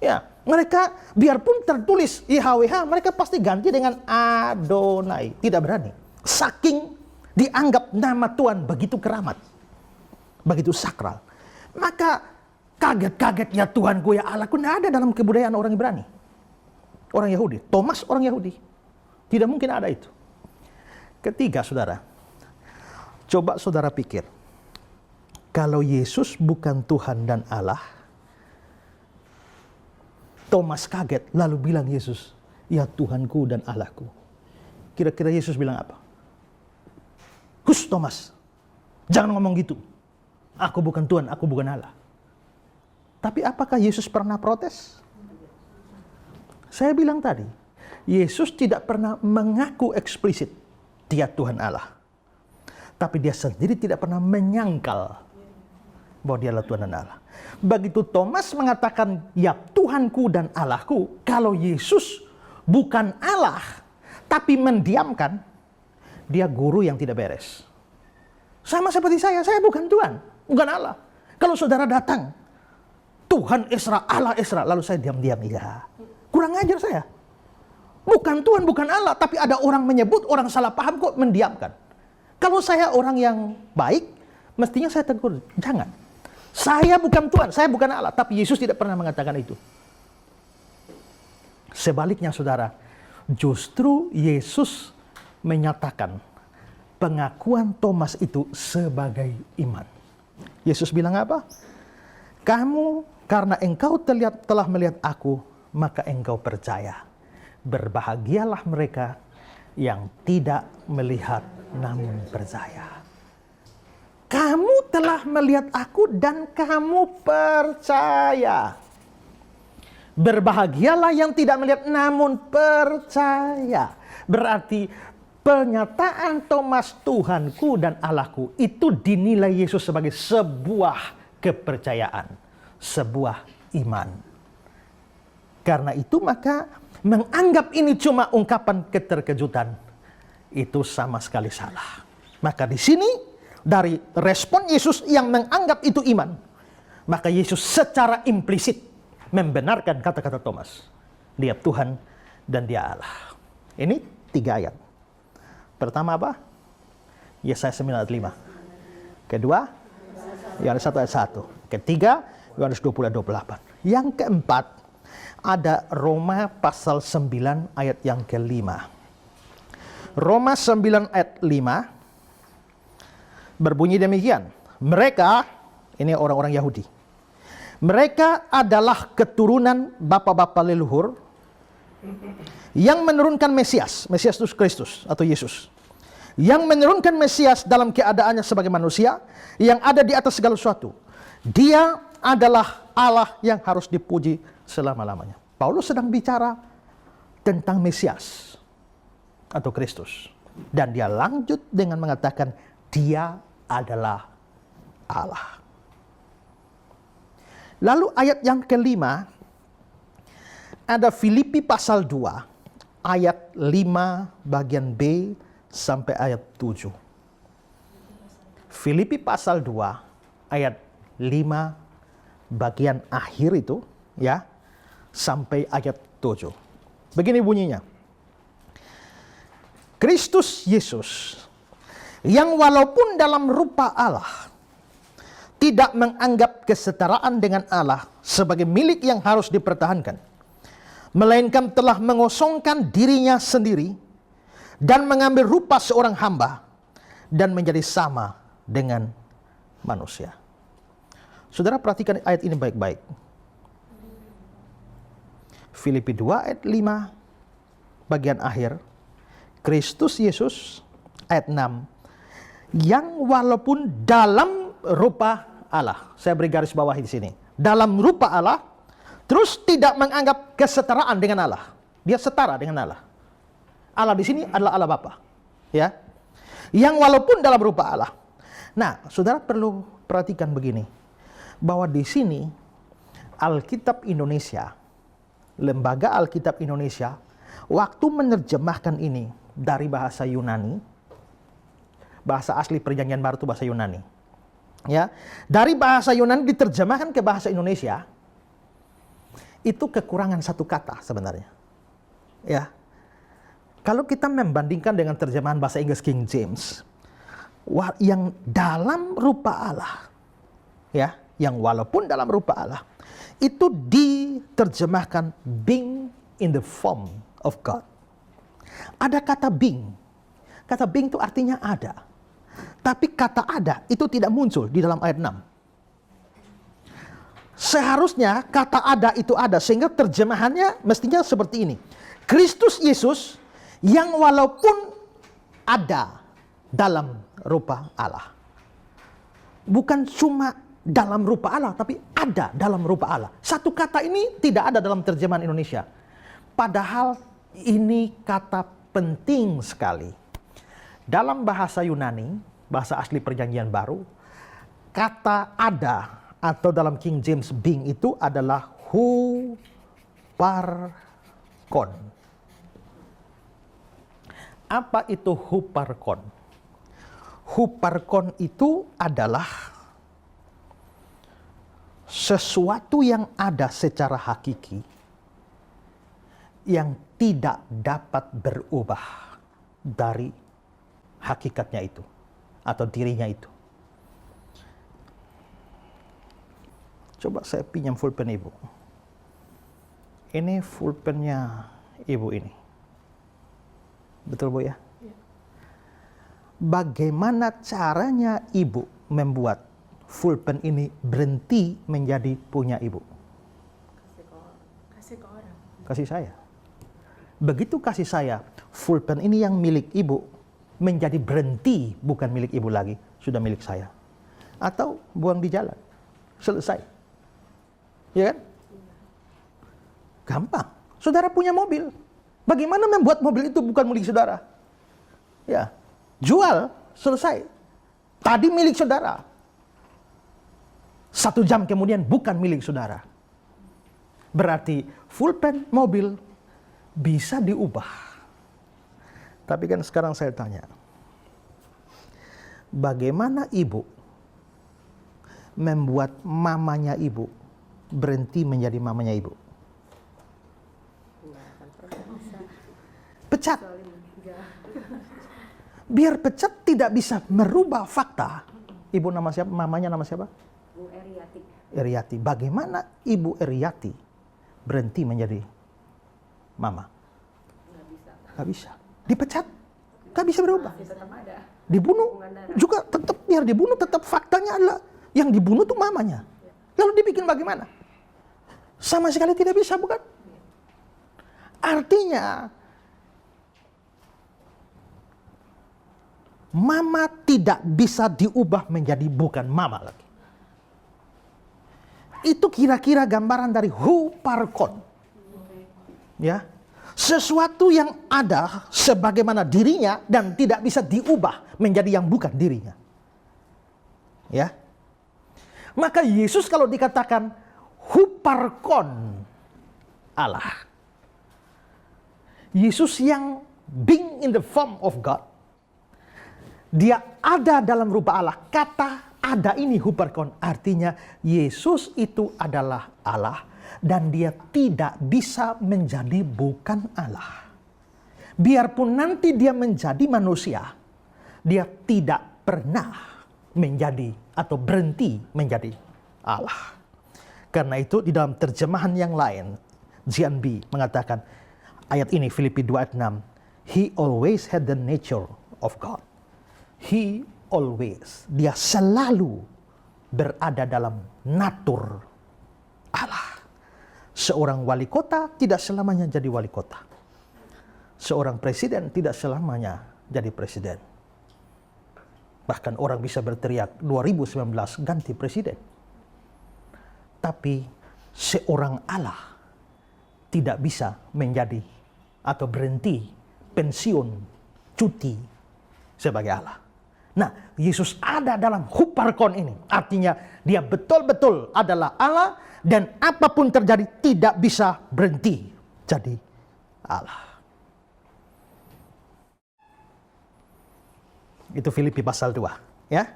Ya, mereka biarpun tertulis YHWH, mereka pasti ganti dengan Adonai, tidak berani. Saking dianggap nama Tuhan begitu keramat, begitu sakral. Maka kaget-kaget ya Tuhanku ya Allahku, tidak ada dalam kebudayaan orang Ibrani. Orang Yahudi, Thomas orang Yahudi. Tidak mungkin ada itu. Ketiga, saudara. Coba saudara pikir. Kalau Yesus bukan Tuhan dan Allah, Thomas kaget lalu bilang Yesus, ya Tuhanku dan Allahku. Kira-kira Yesus bilang apa? Hus Thomas, jangan ngomong gitu. Aku bukan Tuhan, aku bukan Allah. Tapi apakah Yesus pernah protes? Saya bilang tadi, Yesus tidak pernah mengaku eksplisit dia Tuhan Allah. Tapi dia sendiri tidak pernah menyangkal bahwa dia adalah Tuhan dan Allah. Begitu Thomas mengatakan, ya Tuhanku dan Allahku, kalau Yesus bukan Allah, tapi mendiamkan, dia guru yang tidak beres. Sama seperti saya bukan Tuhan, bukan Allah. Kalau saudara datang, Tuhan Esra, Allah Esra, lalu saya diam-diam, ya. Kurang ajar saya. Bukan Tuhan, bukan Allah, tapi ada orang menyebut, orang salah paham kok mendiamkan. Kalau saya orang yang baik, mestinya saya tegur, jangan. Saya bukan Tuhan, saya bukan Allah, tapi Yesus tidak pernah mengatakan itu. Sebaliknya saudara, justru Yesus menyatakan pengakuan Thomas itu sebagai iman. Yesus bilang apa? Kamu karena engkau telah melihat aku, maka engkau percaya. Berbahagialah mereka yang tidak melihat namun percaya. Kamu telah melihat aku dan kamu percaya. Berbahagialah yang tidak melihat namun percaya. Berarti pernyataan Thomas Tuhanku dan Allahku itu dinilai Yesus sebagai sebuah kepercayaan, sebuah iman. Karena itu maka menganggap ini cuma ungkapan keterkejutan itu sama sekali salah. Maka di sini dari respon Yesus yang menganggap itu iman, maka Yesus secara implisit membenarkan kata-kata Thomas. Dia Tuhan dan dia Allah. Ini 3 ayat. Pertama apa? Yesaya 9 ayat 5. Kedua, Yohanes 1 ayat 1. Ketiga, Yohanes 20 ayat 28. Yang keempat, ada Roma pasal 9 ayat yang kelima. Roma 9 ayat 5 berbunyi demikian. Mereka, ini orang-orang Yahudi, mereka adalah keturunan bapa-bapa leluhur yang menurunkan Mesias. Mesias itu Kristus atau Yesus. Yang menurunkan Mesias dalam keadaannya sebagai manusia yang ada di atas segala sesuatu. Dia adalah Allah yang harus dipuji selama-lamanya. Paulus sedang bicara tentang Mesias atau Kristus. Dan dia lanjut dengan mengatakan dia adalah Allah. Lalu ayat yang kelima, ada Filipi pasal 2, ayat 5 bagian B sampai ayat 7. Filipi pasal 2, ayat 5 bagian akhir itu, ya, sampai ayat 7. Begini bunyinya. Kristus Yesus, yang walaupun dalam rupa Allah, tidak menganggap kesetaraan dengan Allah sebagai milik yang harus dipertahankan, melainkan telah mengosongkan dirinya sendiri dan mengambil rupa seorang hamba dan menjadi sama dengan manusia. Saudara perhatikan ayat ini baik-baik. Filipi 2 ayat 5 bagian akhir. Kristus Yesus ayat 6. Yang walaupun dalam rupa Allah. Saya beri garis bawahi di sini. Dalam rupa Allah, terus tidak menganggap kesetaraan dengan Allah. Dia setara dengan Allah. Allah di sini adalah Allah Bapa, ya. Yang walaupun dalam rupa Allah. Nah, saudara perlu perhatikan begini, bahwa di sini Alkitab Indonesia, Lembaga Alkitab Indonesia, waktu menerjemahkan ini dari bahasa Yunani, bahasa asli Perjanjian Baru itu bahasa Yunani, ya, dari bahasa Yunani diterjemahkan ke bahasa Indonesia, itu kekurangan satu kata sebenarnya, ya. Kalau kita membandingkan dengan terjemahan bahasa Inggris King James, yang dalam rupa Allah, ya, yang walaupun dalam rupa Allah, itu diterjemahkan being in the form of God. Ada kata being. Kata being itu artinya ada. Tapi kata ada itu tidak muncul di dalam ayat 6. Seharusnya kata ada itu ada, sehingga terjemahannya mestinya seperti ini. Kristus Yesus yang walaupun ada dalam rupa Allah. Bukan cuma dalam rupa Allah, tapi ada dalam rupa Allah. Satu kata ini tidak ada dalam terjemahan Indonesia. Padahal ini kata penting sekali. Dalam bahasa Yunani, bahasa asli Perjanjian Baru, kata ada atau dalam King James being itu adalah huparkon. Apa itu huparkon? Huparkon itu adalah sesuatu yang ada secara hakiki yang tidak dapat berubah dari hakikatnya itu atau dirinya itu. Coba saya pinjam pulpen Ibu. Ini pulpennya Ibu ini. Betul Bu ya? Bagaimana caranya Ibu membuat pulpen ini berhenti menjadi punya Ibu? Kasih ke orang. Kasih saya. Begitu kasih saya, pulpen ini yang milik Ibu menjadi berhenti bukan milik Ibu lagi, sudah milik saya. Atau buang di jalan. Selesai. Ya kan? Gampang. Saudara punya mobil. Bagaimana membuat mobil itu bukan milik saudara? Ya, jual, selesai. Tadi milik saudara. 1 jam kemudian bukan milik saudara. Berarti pulpen mobil bisa diubah. Tapi kan sekarang saya tanya, bagaimana Ibu membuat mamanya Ibu berhenti menjadi mamanya Ibu? Pecat. Biar pecat tidak bisa merubah fakta. Ibu nama siapa? Mamanya nama siapa? Bu Eriati. Eriati. Bagaimana Ibu Eriati berhenti menjadi mama? Gak bisa. Dipecat. Gak bisa berubah. Tetap ada. Dibunuh. Juga tetap, biar dibunuh tetap faktanya adalah yang dibunuh itu mamanya. Lalu dibikin bagaimana? Sama sekali tidak bisa, bukan? Artinya mama tidak bisa diubah menjadi bukan mama lagi. Itu kira-kira gambaran dari huparkon. Ya. Sesuatu yang ada sebagaimana dirinya dan tidak bisa diubah menjadi yang bukan dirinya. Ya. Maka Yesus kalau dikatakan huparkon Allah. Yesus yang being in the form of God. Dia ada dalam rupa Allah. Kata ada ini huparkon. Artinya Yesus itu adalah Allah. Dan dia tidak bisa menjadi bukan Allah. Biarpun nanti dia menjadi manusia. Dia tidak pernah menjadi atau berhenti menjadi Allah. Karena itu di dalam terjemahan yang lain. JNB mengatakan ayat ini Filipi 2 ayat 6. He always had the nature of God. He always, dia selalu berada dalam natur Allah. Seorang wali kota tidak selamanya jadi wali kota. Seorang presiden tidak selamanya jadi presiden. Bahkan orang bisa berteriak 2019 ganti presiden. Tapi seorang Allah tidak bisa menjadi atau berhenti pensiun cuti sebagai Allah. Nah, Yesus ada dalam huparkon ini. Artinya dia betul-betul adalah Allah dan apapun terjadi tidak bisa berhenti jadi Allah. Itu Filipi pasal 2, ya.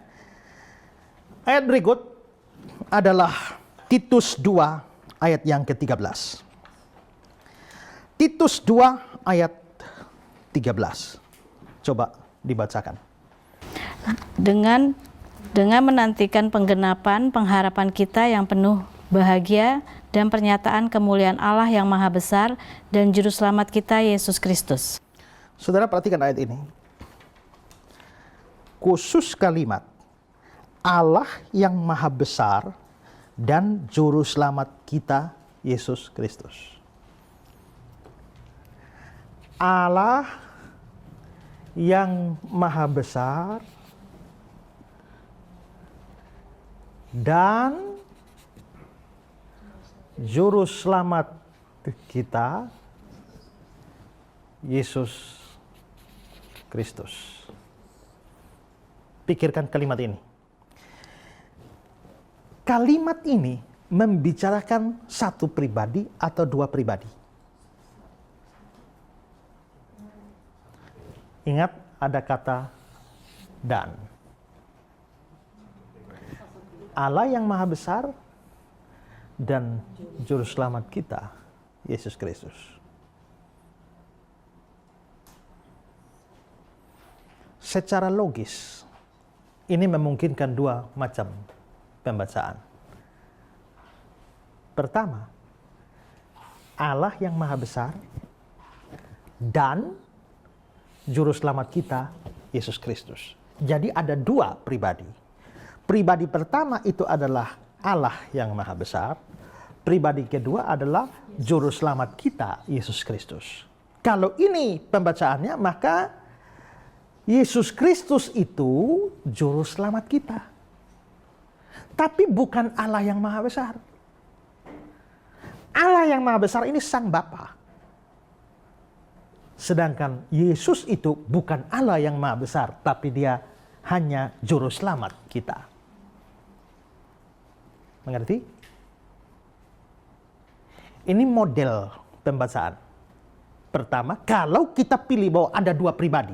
Ayat berikut adalah Titus 2 ayat yang ke-13. Titus 2 ayat 13. Coba dibacakan. Dengan menantikan penggenapan pengharapan kita yang penuh bahagia dan pernyataan kemuliaan Allah yang maha besar dan juru selamat kita Yesus Kristus. Saudara perhatikan ayat ini. Khusus kalimat Allah yang maha besar dan juru selamat kita Yesus Kristus. Allah yang maha besar dan Juru Selamat kita, Yesus Kristus. Pikirkan kalimat ini. Kalimat ini membicarakan satu pribadi atau dua pribadi. Ingat, ada kata dan. Allah yang Maha Besar dan Juru Selamat kita, Yesus Kristus. Secara logis, ini memungkinkan dua macam pembacaan. Pertama, Allah yang Maha Besar dan Juru Selamat kita, Yesus Kristus. Jadi ada dua pribadi. Pribadi pertama itu adalah Allah yang Maha Besar. Pribadi kedua adalah Juru Selamat kita, Yesus Kristus. Kalau ini pembacaannya, maka Yesus Kristus itu Juru Selamat kita. Tapi bukan Allah yang Maha Besar. Allah yang Maha Besar ini Sang Bapa. Sedangkan Yesus itu bukan Allah yang Maha Besar, tapi dia hanya Juru Selamat kita. Mengerti? Ini model pembacaan. Pertama, kalau kita pilih bahwa ada dua pribadi.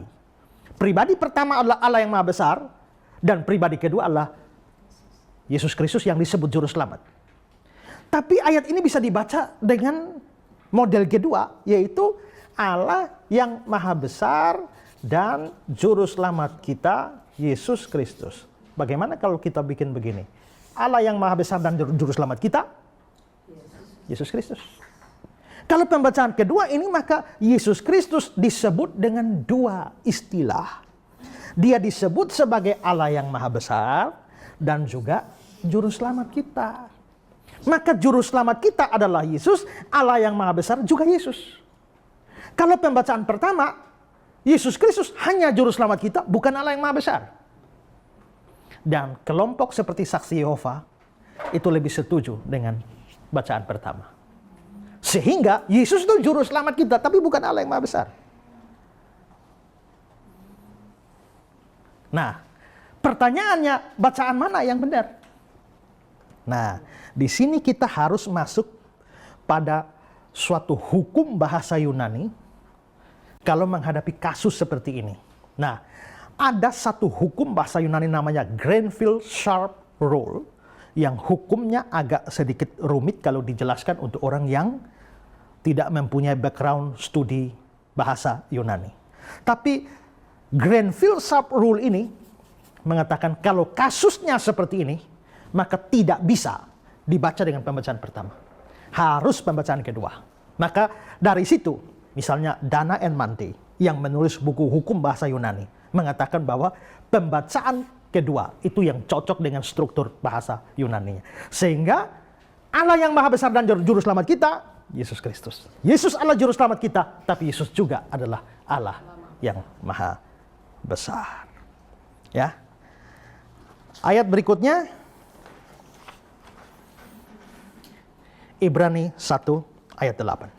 Pribadi pertama adalah Allah yang Maha Besar, dan pribadi kedua adalah Yesus Kristus yang disebut Juru Selamat. Tapi ayat ini bisa dibaca dengan model kedua, yaitu Allah yang Maha Besar dan Juru Selamat kita, Yesus Kristus. Bagaimana kalau kita bikin begini? Allah yang Maha Besar dan Juru Selamat kita, Yesus Kristus. Kalau pembacaan kedua ini, maka Yesus Kristus disebut dengan dua istilah. Dia disebut sebagai Allah yang Maha Besar dan juga Juru Selamat kita. Maka Juru Selamat kita adalah Yesus, Allah yang Maha Besar juga Yesus. Kalau pembacaan pertama, Yesus Kristus hanya Juru Selamat kita, bukan Allah yang Maha Besar. Dan kelompok seperti Saksi Yehova itu lebih setuju dengan bacaan pertama. Sehingga Yesus itu Juru Selamat kita, tapi bukan Allah yang Maha Besar. Nah, pertanyaannya, bacaan mana yang benar? Nah, di sini kita harus masuk pada suatu hukum bahasa Yunani kalau menghadapi kasus seperti ini. Nah, ada satu hukum bahasa Yunani namanya Granville-Sharp Rule yang hukumnya agak sedikit rumit kalau dijelaskan untuk orang yang tidak mempunyai background studi bahasa Yunani. Tapi Granville-Sharp Rule ini mengatakan kalau kasusnya seperti ini, maka tidak bisa dibaca dengan pembacaan pertama. Harus pembacaan kedua. Maka dari situ, misalnya Dana and Mante yang menulis buku hukum bahasa Yunani mengatakan bahwa pembacaan kedua itu yang cocok dengan struktur bahasa Yunani. Sehingga Allah yang Maha Besar dan Juru Selamat kita, Yesus Kristus. Yesus adalah Juru Selamat kita, tapi Yesus juga adalah Allah yang Maha Besar. Ya. Ayat berikutnya, Ibrani 1 ayat 8.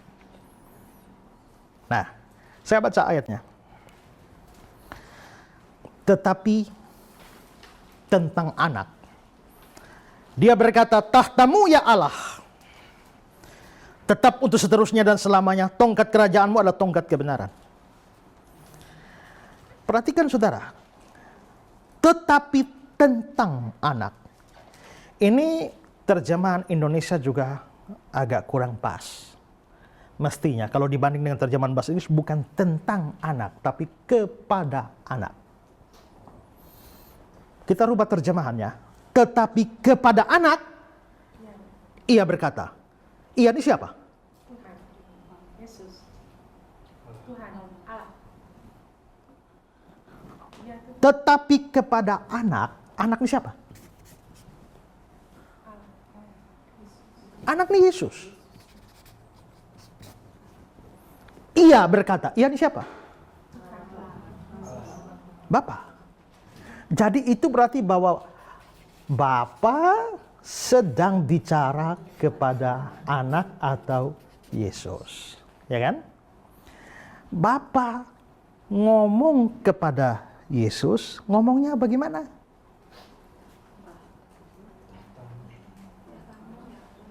Nah, saya baca ayatnya. Tetapi tentang anak, dia berkata, tahtamu ya Allah, tetap untuk seterusnya dan selamanya, tongkat kerajaanmu adalah tongkat kebenaran. Perhatikan saudara, tetapi tentang anak. Ini terjemahan Indonesia juga agak kurang pas. Mestinya kalau dibanding dengan terjemahan bahasa Inggris bukan tentang anak, tapi kepada anak. Kita rubah terjemahannya. Tetapi kepada anak, ia berkata. Ia ini siapa? Tuhan. Yesus. Tuhan. Allah. Tetapi kepada anak, anak ini siapa? Anak ini Yesus. Ia berkata, ia ini siapa? Bapa. Jadi itu berarti bahwa Bapa sedang bicara kepada anak atau Yesus. Ya kan? Bapa ngomong kepada Yesus, ngomongnya bagaimana?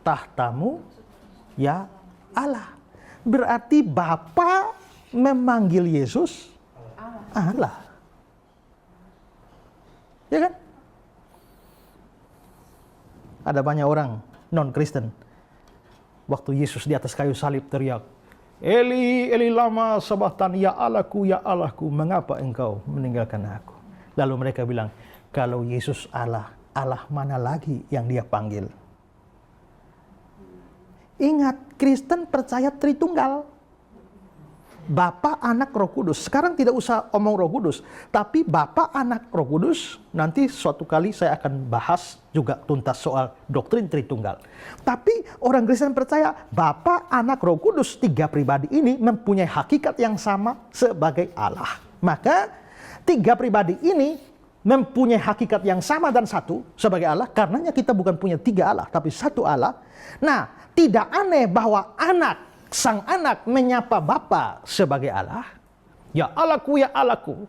Tahtamu ya Allah. Berarti Bapa memanggil Yesus Allah. Ya kan? Ada banyak orang non-Kristen. Waktu Yesus di atas kayu salib teriak, Eli, Eli lama sabachthani, ya Allahku, mengapa engkau meninggalkan aku? Lalu mereka bilang, kalau Yesus Allah, Allah mana lagi yang dia panggil? Ingat, Kristen percaya Tritunggal. Bapa, Anak, Roh Kudus. Sekarang tidak usah omong Roh Kudus, tapi Bapa, Anak, Roh Kudus. Nanti suatu kali saya akan bahas juga tuntas soal doktrin Tritunggal. Tapi orang Kristen percaya Bapa, Anak, Roh Kudus, 3 pribadi ini mempunyai hakikat yang sama sebagai Allah. Maka 3 pribadi ini mempunyai hakikat yang sama dan satu sebagai Allah. Karenanya kita bukan punya 3 Allah, tapi 1 Allah. Nah, tidak aneh bahwa sang anak menyapa Bapa sebagai Allah. Ya Allahku.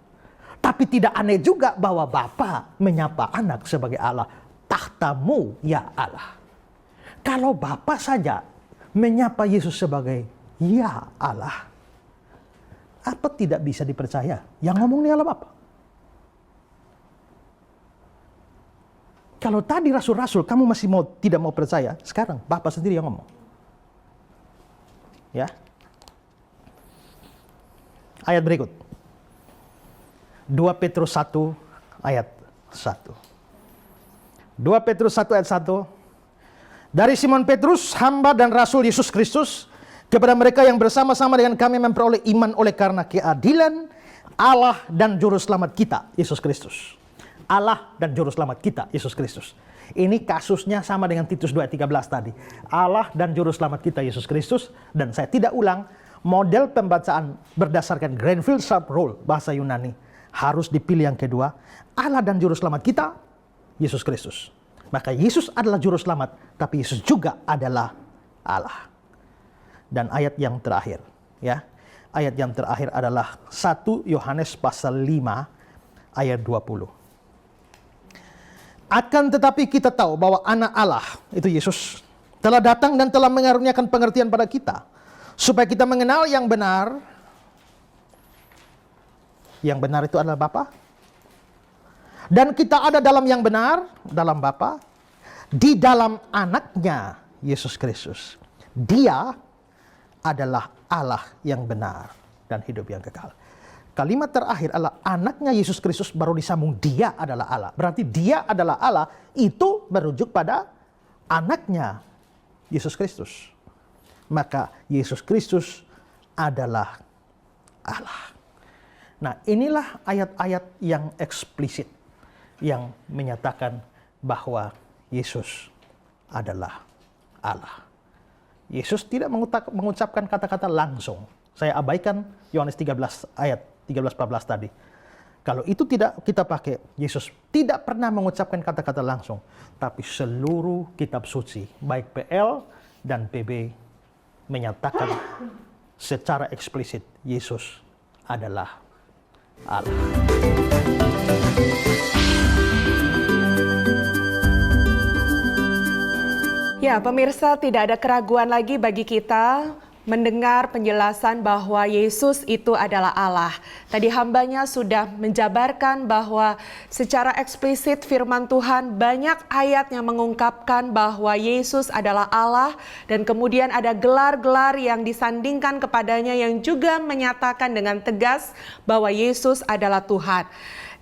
Tapi tidak aneh juga bahwa Bapa menyapa anak sebagai Allah. Tahtamu ya Allah. Kalau Bapa saja menyapa Yesus sebagai ya Allah, apa tidak bisa dipercaya? Yang ngomong ini Allah Bapa. Kalau tadi rasul-rasul kamu masih tidak mau percaya, sekarang Bapa sendiri yang ngomong. Ya. Ayat berikut. 2 Petrus 1 ayat 1. 2 Petrus 1 ayat 1. Dari Simon Petrus, hamba dan rasul Yesus Kristus, kepada mereka yang bersama-sama dengan kami memperoleh iman oleh karena keadilan Allah dan juru selamat kita, Yesus Kristus. Allah dan juru selamat kita, Yesus Kristus. Ini kasusnya sama dengan Titus 2 ayat 13 tadi. Allah dan juru selamat kita, Yesus Kristus. Dan saya tidak ulang, model pembacaan berdasarkan Granville Sharp Rule, bahasa Yunani. Harus dipilih yang kedua. Allah dan juru selamat kita, Yesus Kristus. Maka Yesus adalah juru selamat, tapi Yesus juga adalah Allah. Dan ayat yang terakhir, ya. Ayat yang terakhir adalah 1 Yohanes pasal 5 ayat 20. Akan tetapi kita tahu bahwa anak Allah, itu Yesus, telah datang dan telah mengaruniakan pengertian pada kita, supaya kita mengenal yang benar. Yang benar itu adalah Bapa. Dan kita ada dalam yang benar, dalam Bapa, di dalam anaknya, Yesus Kristus. Dia adalah Allah yang benar dan hidup yang kekal. Kalimat terakhir adalah anaknya Yesus Kristus, baru disambung dia adalah Allah. Berarti dia adalah Allah, itu merujuk pada anaknya Yesus Kristus. Maka Yesus Kristus adalah Allah. Nah, inilah ayat-ayat yang eksplisit yang menyatakan bahwa Yesus adalah Allah. Yesus tidak mengucapkan kata-kata langsung. Saya abaikan Yohanes 13 ayat 13-14 tadi. Kalau itu tidak kita pakai, Yesus tidak pernah mengucapkan kata-kata langsung. Tapi seluruh kitab suci, baik PL dan PB, menyatakan secara eksplisit Yesus adalah Allah. Ya, pemirsa, tidak ada keraguan lagi bagi kita mendengar penjelasan bahwa Yesus itu adalah Allah. Tadi hambanya sudah menjabarkan bahwa secara eksplisit firman Tuhan banyak ayat yang mengungkapkan bahwa Yesus adalah Allah, dan kemudian ada gelar-gelar yang disandingkan kepadanya yang juga menyatakan dengan tegas bahwa Yesus adalah Tuhan.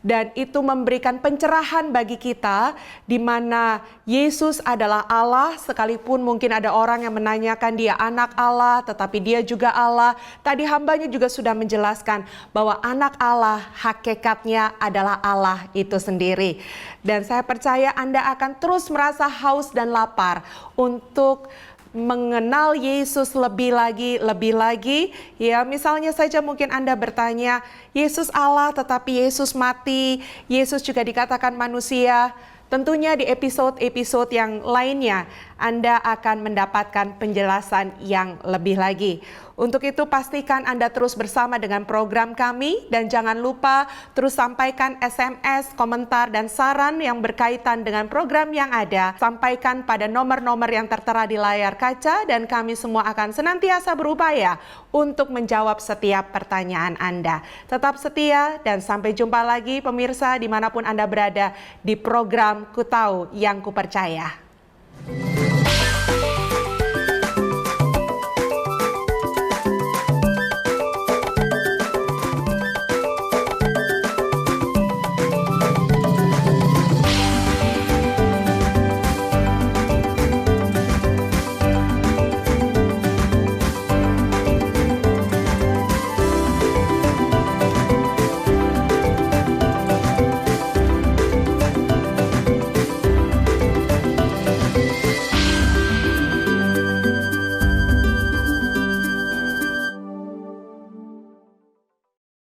Dan itu memberikan pencerahan bagi kita di mana Yesus adalah Allah, sekalipun mungkin ada orang yang menanyakan dia anak Allah, tetapi dia juga Allah. Tadi hambanya juga sudah menjelaskan bahwa anak Allah hakikatnya adalah Allah itu sendiri. Dan saya percaya Anda akan terus merasa haus dan lapar untuk mengenal Yesus lebih lagi. Ya, misalnya saja mungkin Anda bertanya, Yesus Allah tetapi Yesus mati, Yesus juga dikatakan manusia. Tentunya di episode-episode yang lainnya Anda akan mendapatkan penjelasan yang lebih lagi. Untuk itu pastikan Anda terus bersama dengan program kami dan jangan lupa terus sampaikan SMS, komentar dan saran yang berkaitan dengan program yang ada. Sampaikan pada nomor-nomor yang tertera di layar kaca dan kami semua akan senantiasa berupaya untuk menjawab setiap pertanyaan Anda. Tetap setia dan sampai jumpa lagi pemirsa dimanapun Anda berada di program Ku Tahu Yang Ku Percaya.